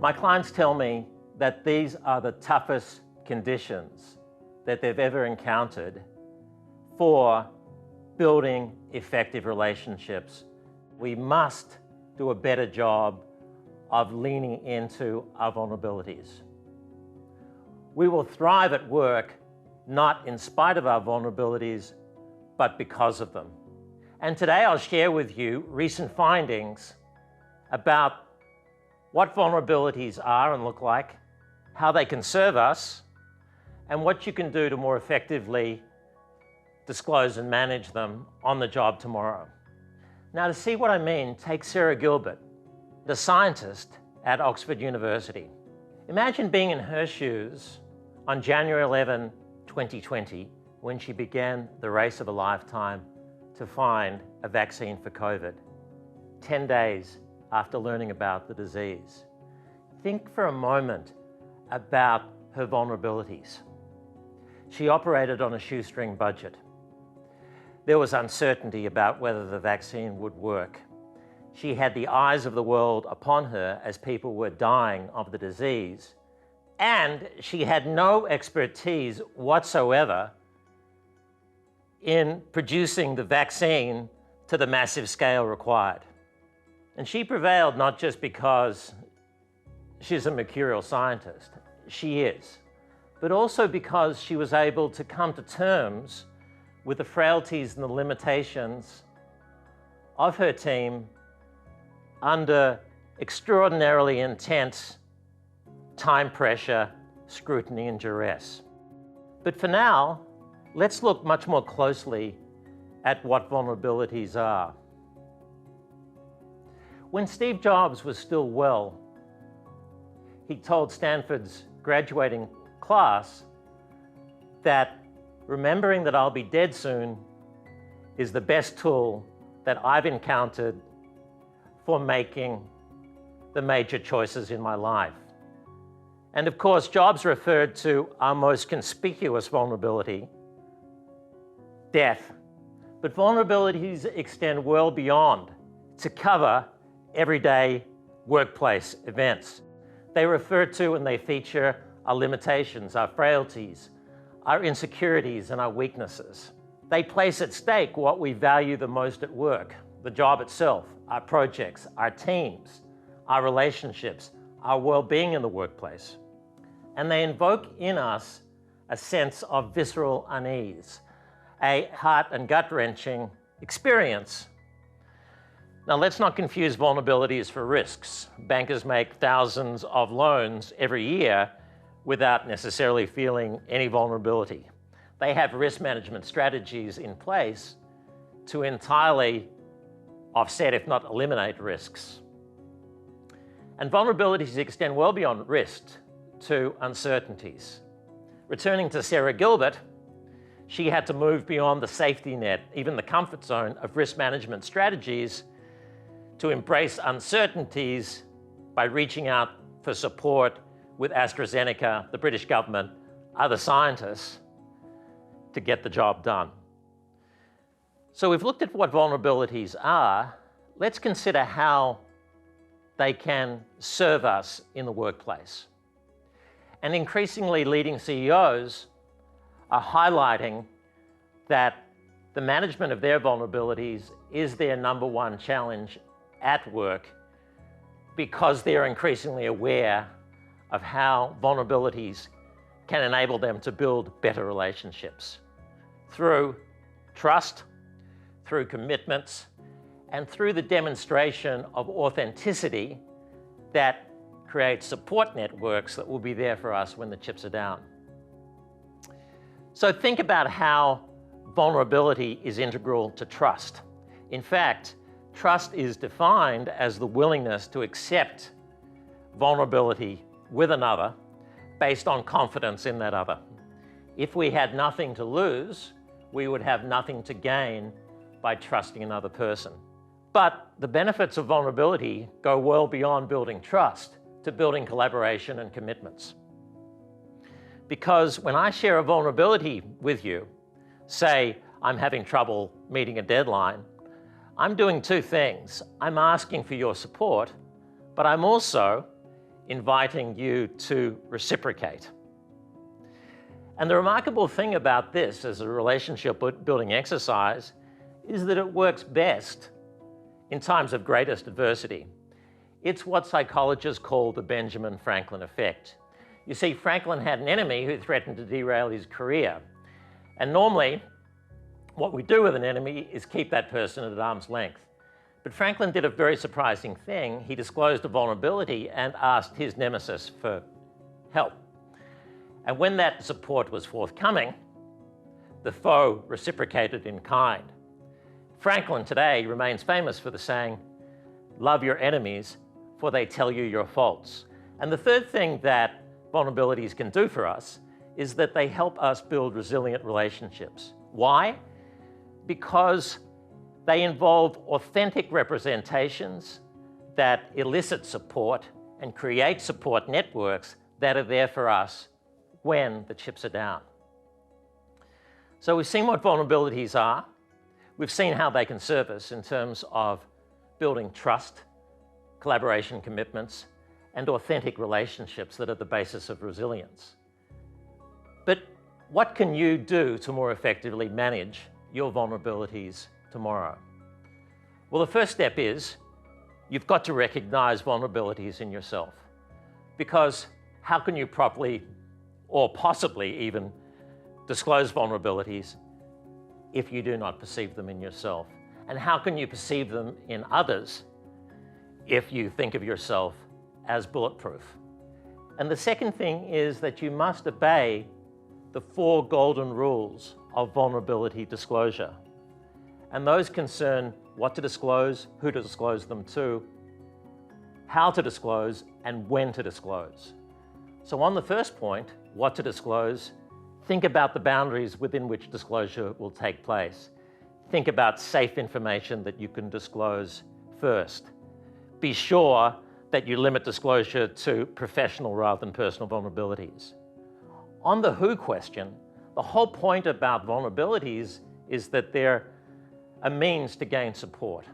My clients tell me that these are the toughest conditions that they've ever encountered for building effective relationships. We must do a better job of leaning into our vulnerabilities. We will thrive at work not in spite of our vulnerabilities, but because of them. And today I'll share with you recent findings about what vulnerabilities are and look like, how they can serve us, and what you can do to more effectively disclose and manage them on the job tomorrow. Now, to see what I mean, take Sarah Gilbert, the scientist at Oxford University. Imagine being in her shoes on January 11, 2020, when she began the race of a lifetime to find a vaccine for COVID, 10 days after learning about the disease. Think for a moment about her vulnerabilities. She operated on a shoestring budget. There was uncertainty about whether the vaccine would work. She had the eyes of the world upon her as people were dying of the disease, and she had no expertise whatsoever in producing the vaccine to the massive scale required. And she prevailed not just because she's a mercurial scientist, she is, but also because she was able to come to terms with the frailties and the limitations of her team under extraordinarily intense time pressure, scrutiny, and duress. But for now, let's look much more closely at what vulnerabilities are. When Steve Jobs was still well, he told Stanford's graduating class that remembering that I'll be dead soon is the best tool that I've encountered for making the major choices in my life. And of course, Jobs referred to our most conspicuous vulnerability, death. But vulnerabilities extend well beyond to cover everyday workplace events. They refer to and they feature our limitations, our frailties, our insecurities, and our weaknesses. They place at stake what we value the most at work, the job itself, our projects, our teams, our relationships, our well-being in the workplace. And they invoke in us a sense of visceral unease, a heart and gut-wrenching experience. Now, let's not confuse vulnerabilities for risks. Bankers make thousands of loans every year without necessarily feeling any vulnerability. They have risk management strategies in place to entirely offset, if not eliminate, risks. And vulnerabilities extend well beyond risk to uncertainties. Returning to Sarah Gilbert, she had to move beyond the safety net, even the comfort zone of risk management strategies, to embrace uncertainties by reaching out for support with AstraZeneca, the British government, other scientists, to get the job done. So we've looked at what vulnerabilities are. Let's consider how they can serve us in the workplace. And increasingly, leading CEOs are highlighting that the management of their vulnerabilities is their number one challenge at work, because they're increasingly aware of how vulnerabilities can enable them to build better relationships through trust, through commitments, and through the demonstration of authenticity that creates support networks that will be there for us when the chips are down. So think about how vulnerability is integral to trust. In fact, trust is defined as the willingness to accept vulnerability with another based on confidence in that other. If we had nothing to lose, we would have nothing to gain by trusting another person. But the benefits of vulnerability go well beyond building trust to building collaboration and commitments. Because when I share a vulnerability with you, say I'm having trouble meeting a deadline, I'm doing two things. I'm asking for your support, but I'm also inviting you to reciprocate. And the remarkable thing about this as a relationship building exercise is that it works best in times of greatest adversity. It's what psychologists call the Benjamin Franklin effect. You see, Franklin had an enemy who threatened to derail his career. And normally, what we do with an enemy is keep that person at arm's length. But Franklin did a very surprising thing. He disclosed a vulnerability and asked his nemesis for help. And when that support was forthcoming, the foe reciprocated in kind. Franklin today remains famous for the saying, "Love your enemies, for they tell you your faults." And the third thing that vulnerabilities can do for us is that they help us build resilient relationships. Why? Because they involve authentic representations that elicit support and create support networks that are there for us when the chips are down. So we've seen what vulnerabilities are. We've seen how they can serve us in terms of building trust, collaboration commitments, and authentic relationships that are the basis of resilience. But what can you do to more effectively manage your vulnerabilities tomorrow? Well, the first step is you've got to recognize vulnerabilities in yourself. Because how can you properly or possibly even disclose vulnerabilities if you do not perceive them in yourself? And how can you perceive them in others if you think of yourself as bulletproof? And the second thing is that you must obey the 4 golden rules of vulnerability disclosure. And those concern what to disclose, who to disclose them to, how to disclose, and when to disclose. So on the first point, what to disclose, think about the boundaries within which disclosure will take place. Think about safe information that you can disclose first. Be sure that you limit disclosure to professional rather than personal vulnerabilities. On the who question, the whole point about vulnerabilities is that they're a means to gain support.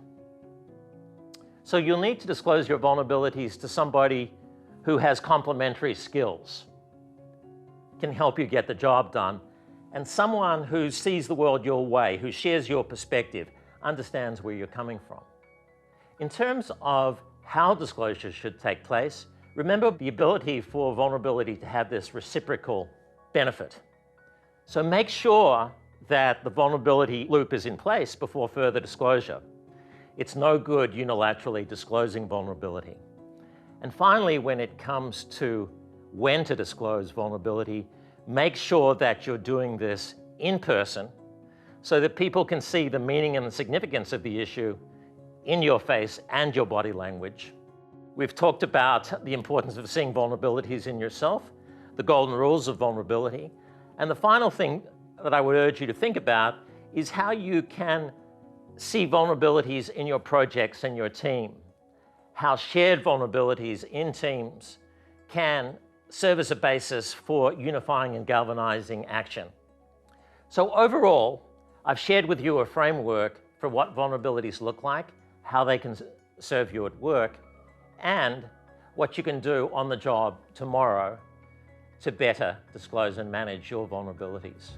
So you'll need to disclose your vulnerabilities to somebody who has complementary skills, can help you get the job done, and someone who sees the world your way, who shares your perspective, understands where you're coming from. In terms of how disclosure should take place, remember the ability for vulnerability to have this reciprocal benefit. So make sure that the vulnerability loop is in place before further disclosure. It's no good unilaterally disclosing vulnerability. And finally, when it comes to when to disclose vulnerability, make sure that you're doing this in person so that people can see the meaning and the significance of the issue in your face and your body language. We've talked about the importance of seeing vulnerabilities in yourself, the golden rules of vulnerability, and the final thing that I would urge you to think about is how you can see vulnerabilities in your projects and your team, how shared vulnerabilities in teams can serve as a basis for unifying and galvanizing action. So overall, I've shared with you a framework for what vulnerabilities look like, how they can serve you at work, and what you can do on the job tomorrow to better disclose and manage your vulnerabilities.